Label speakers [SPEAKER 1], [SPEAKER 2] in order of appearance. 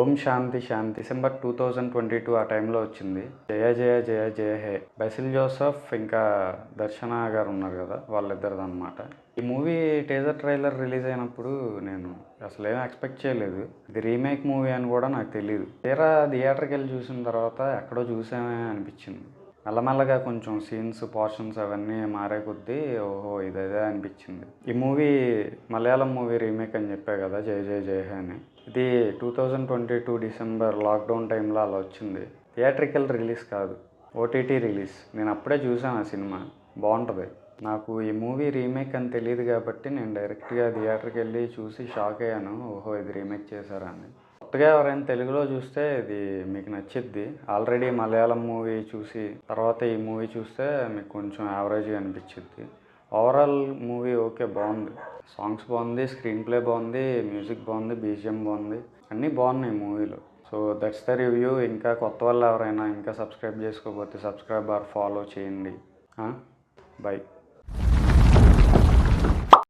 [SPEAKER 1] ఓం శాంతి శాంతి December 2022 ఆ టైంలో వచ్చింది. జయ జయ జయ జయ హే బసిల్ జోసెఫ్ ఇంకా దర్శన గారు ఉన్నారు కదా, వాళ్ళిద్దరిది అనమాట. ఈ మూవీ టీజర్ ట్రైలర్ రిలీజ్ అయినప్పుడు నేను అసలు ఏం ఎక్స్పెక్ట్ చేయలేదు. ఇది రీమేక్ మూవీ అని కూడా నాకు తెలియదు. తీరా థియేటర్కి వెళ్ళి చూసిన తర్వాత ఎక్కడో చూసామే అనిపించింది. మెల్లమెల్లగా కొంచెం సీన్స్, పోర్షన్స్ అవన్నీ మారే కొద్దీ ఓహో ఇదే అనిపించింది. ఈ మూవీ మలయాళం మూవీ రీమేక్ అని చెప్పా కదా, జయ జయ జయ హే అని. ఇది 2022 డిసెంబర్ లాక్డౌన్ టైంలో అలా వచ్చింది. థియేట్రికల్ రిలీజ్ కాదు, ఓటీటీ రిలీజ్. నేను అప్పుడే చూసాను ఆ సినిమా, బాగుంటుంది. నాకు ఈ మూవీ రీమేక్ అని తెలియదు కాబట్టి నేను డైరెక్ట్గా థియేటర్కి వెళ్ళి చూసి షాక్ అయ్యాను, ఓహో ఇది రీమేక్ చేశారా అని. కొత్తగా ఎవరైనా తెలుగులో చూస్తే ఇది మీకు నచ్చిద్ది. ఆల్రెడీ మలయాళం మూవీ చూసి తర్వాత ఈ మూవీ చూస్తే మీకు కొంచెం యావరేజ్గా అనిపించిద్ది. ఓవరాల్ మూవీ ఓకే, బాగుంది. సాంగ్స్ బాగుంది, స్క్రీన్ ప్లే బాగుంది, మ్యూజిక్ బాగుంది, బీజిఎం బాగుంది, అన్నీ బాగున్నాయి మూవీలో. So that's the review. ఇంకా కొత్త వాళ్ళు ఎవరైనా ఇంకా సబ్స్క్రైబ్ చేసుకోకపోతే సబ్స్క్రైబ్ ఆర్ ఫాలో చేయండి. బై.